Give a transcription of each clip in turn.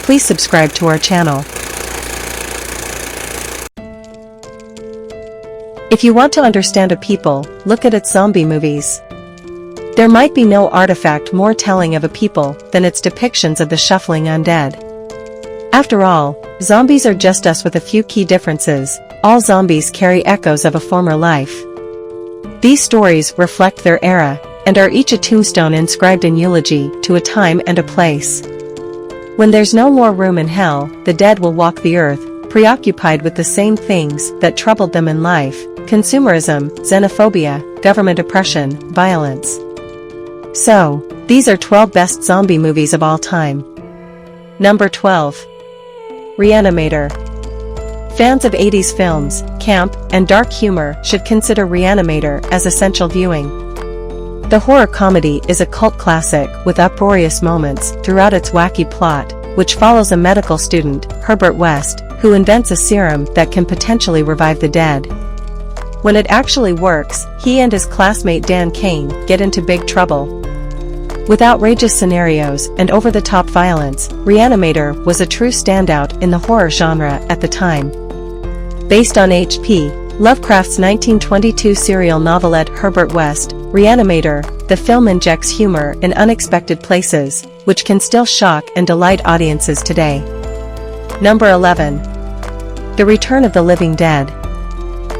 please subscribe to our channel. If you want to understand a people, look at its zombie movies. There might be no artifact more telling of a people than its depictions of the shuffling undead. After all, zombies are just us with a few key differences. All zombies carry echoes of a former life. These stories reflect their era, and are each a tombstone inscribed in eulogy to a time and a place. When there's no more room in hell, the dead will walk the earth, preoccupied with the same things that troubled them in life: consumerism, xenophobia, government oppression, violence. So, these are 12 best zombie movies of all time. Number 12. Reanimator. Fans of 80s films, camp, and dark humor should consider Reanimator as essential viewing. The horror comedy is a cult classic with uproarious moments throughout its wacky plot, which follows a medical student, Herbert West, who invents a serum that can potentially revive the dead. When it actually works, he and his classmate Dan Kane get into big trouble. With outrageous scenarios and over-the-top violence, Reanimator was a true standout in the horror genre at the time. Based on H.P. Lovecraft's 1922 serial novelette Herbert West, Reanimator, the film injects humor in unexpected places, which can still shock and delight audiences today. Number 11. The Return of the Living Dead.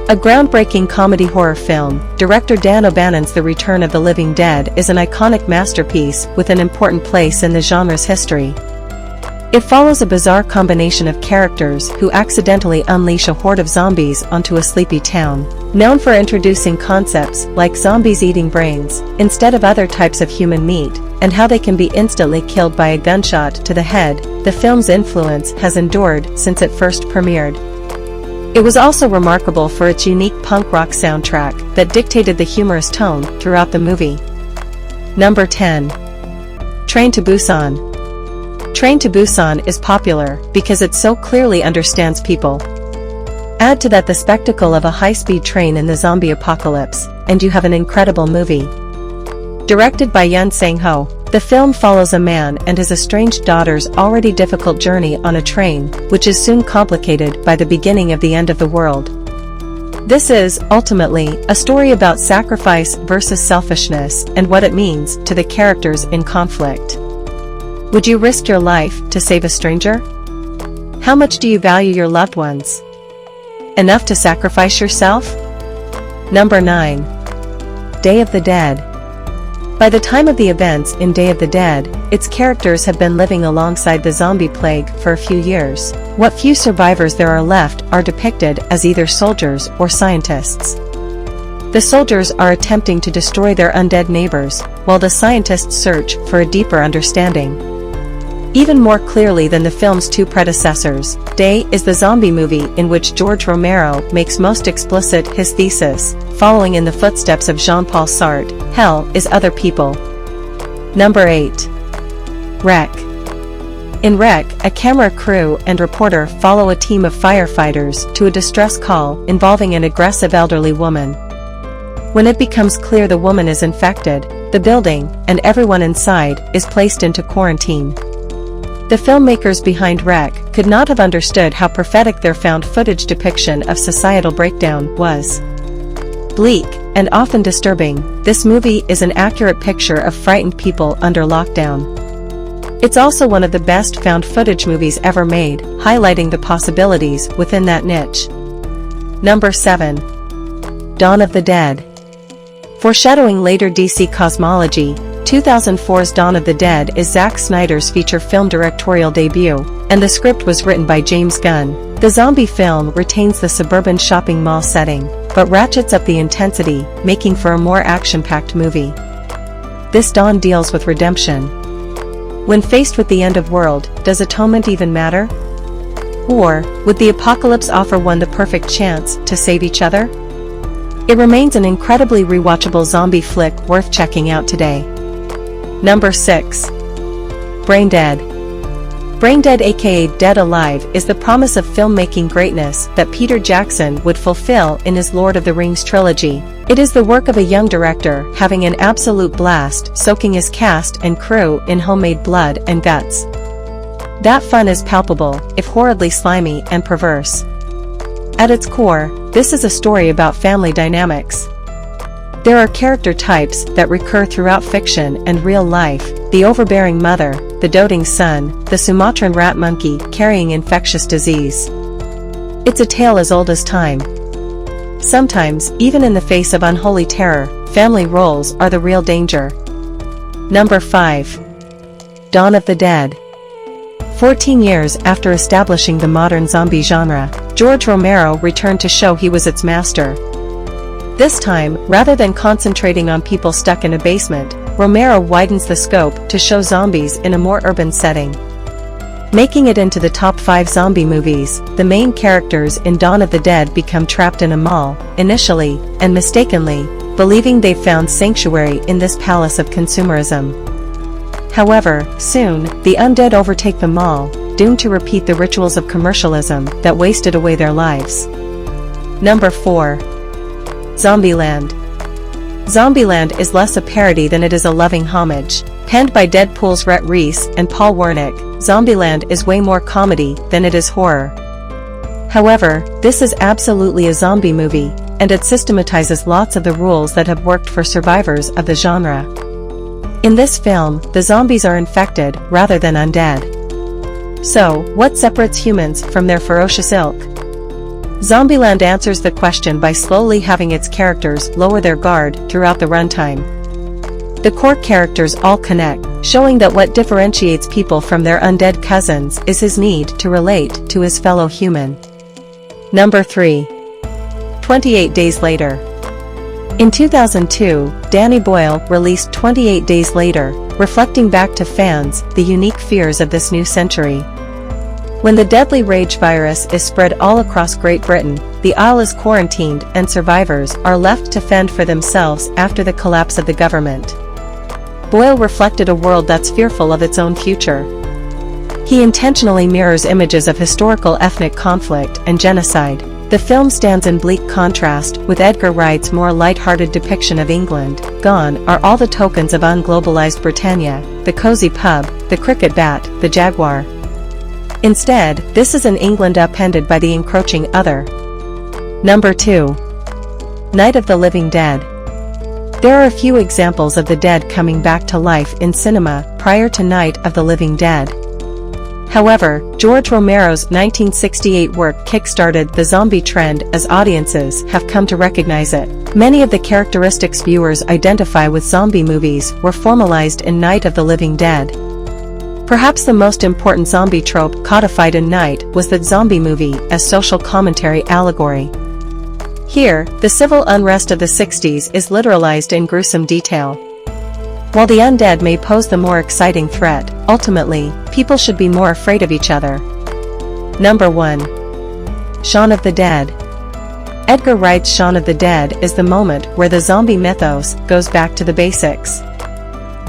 A groundbreaking comedy horror film, director Dan O'Bannon's The Return of the Living Dead is an iconic masterpiece with an important place in the genre's history. It follows a bizarre combination of characters who accidentally unleash a horde of zombies onto a sleepy town. Known for introducing concepts like zombies eating brains instead of other types of human meat, and how they can be instantly killed by a gunshot to the head, the film's influence has endured since it first premiered. It was also remarkable for its unique punk rock soundtrack that dictated the humorous tone throughout the movie. Number 10. Train to Busan. Train to Busan is popular because it so clearly understands people. Add to that the spectacle of a high-speed train in the zombie apocalypse, and you have an incredible movie. Directed by Yun Sang-ho, the film follows a man and his estranged daughter's already difficult journey on a train, which is soon complicated by the beginning of the end of the world. This is, ultimately, a story about sacrifice versus selfishness and what it means to the characters in conflict. Would you risk your life to save a stranger? How much do you value your loved ones? Enough to sacrifice yourself? Number 9. Day of the Dead. By the time of the events in Day of the Dead, its characters have been living alongside the zombie plague for a few years. What few survivors there are left are depicted as either soldiers or scientists. The soldiers are attempting to destroy their undead neighbors, while the scientists search for a deeper understanding. Even more clearly than the film's two predecessors, Day is the zombie movie in which George Romero makes most explicit his thesis, following in the footsteps of Jean-Paul Sartre: hell is other people. Number 8. Wreck. In Wreck, a camera crew and reporter follow a team of firefighters to a distress call involving an aggressive elderly woman. When it becomes clear the woman is infected, the building, and everyone inside, is placed into quarantine. The filmmakers behind Wreck could not have understood how prophetic their found footage depiction of societal breakdown was. Bleak, and often disturbing, this movie is an accurate picture of frightened people under lockdown. It's also one of the best found footage movies ever made, highlighting the possibilities within that niche. Number 7. Dawn of the Dead. Foreshadowing later DC cosmology, 2004's Dawn of the Dead is Zack Snyder's feature film directorial debut, and the script was written by James Gunn. The zombie film retains the suburban shopping mall setting, but ratchets up the intensity, making for a more action-packed movie. This Dawn deals with redemption. When faced with the end of world, does atonement even matter? Or, would the apocalypse offer one the perfect chance to save each other? It remains an incredibly rewatchable zombie flick worth checking out today. Number 6. Brain Dead. Brain Dead, aka Dead Alive, is the promise of filmmaking greatness that Peter Jackson would fulfill in his Lord of the Rings trilogy. It is the work of a young director having an absolute blast soaking his cast and crew in homemade blood and guts. That fun is palpable, if horridly slimy and perverse. At its core, this is a story about family dynamics. There are character types that recur throughout fiction and real life: the overbearing mother, the doting son, the Sumatran rat monkey carrying infectious disease. It's a tale as old as time. Sometimes, even in the face of unholy terror, family roles are the real danger. Number 5. Dawn of the Dead. 14 years after establishing the modern zombie genre, George Romero returned to show he was its master. This time, rather than concentrating on people stuck in a basement, Romero widens the scope to show zombies in a more urban setting. Making it into the top 5 zombie movies, the main characters in Dawn of the Dead become trapped in a mall, initially, and mistakenly, believing they've found sanctuary in this palace of consumerism. However, soon, the undead overtake the mall, doomed to repeat the rituals of commercialism that wasted away their lives. Number 4. Zombieland. Zombieland is less a parody than it is a loving homage. Penned by Deadpool's Rhett Reese and Paul Wernick, Zombieland is way more comedy than it is horror. However, this is absolutely a zombie movie, and it systematizes lots of the rules that have worked for survivors of the genre. In this film, the zombies are infected rather than undead. So, what separates humans from their ferocious ilk? Zombieland answers the question by slowly having its characters lower their guard throughout the runtime. The core characters all connect, showing that what differentiates people from their undead cousins is his need to relate to his fellow human. Number 3. 28 Days Later. In 2002, Danny Boyle released 28 Days Later, reflecting back to fans the unique fears of this new century. When the deadly rage virus is spread all across Great Britain, the Isle is quarantined and survivors are left to fend for themselves after the collapse of the government. Boyle reflected a world that's fearful of its own future. He intentionally mirrors images of historical ethnic conflict and genocide. The film stands in bleak contrast with Edgar Wright's more light-hearted depiction of England. Gone are all the tokens of unglobalized Britannia, the cozy pub, the cricket bat, the jaguar. Instead, this is an England upended by the encroaching other. Number 2. Night of the Living Dead. There are a few examples of the dead coming back to life in cinema prior to Night of the Living Dead. However, George Romero's 1968 work kickstarted the zombie trend as audiences have come to recognize it. Many of the characteristics viewers identify with zombie movies were formalized in Night of the Living Dead. Perhaps the most important zombie trope codified in Night was the zombie movie as social commentary allegory. Here, the civil unrest of the 60s is literalized in gruesome detail. While the undead may pose the more exciting threat, ultimately, people should be more afraid of each other. Number 1. Shaun of the Dead. Edgar Wright's Shaun of the Dead is the moment where the zombie mythos goes back to the basics.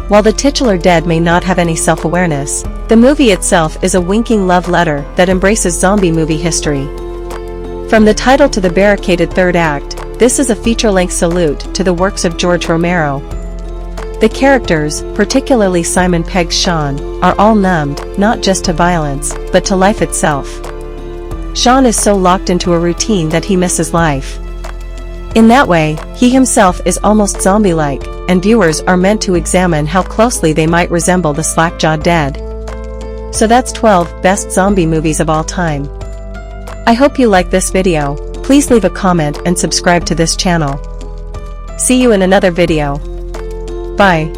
While the titular dead may not have any self-awareness, the movie itself is a winking love letter that embraces zombie movie history. From the title to the barricaded third act, this is a feature-length salute to the works of George Romero. The characters, particularly Simon Pegg's Shaun, are all numbed, not just to violence, but to life itself. Shaun is so locked into a routine that he misses life. In that way, he himself is almost zombie-like, and viewers are meant to examine how closely they might resemble the slack-jawed dead. So that's 12 best zombie movies of all time. I hope you like this video. Please leave a comment and subscribe to this channel. See you in another video. Bye.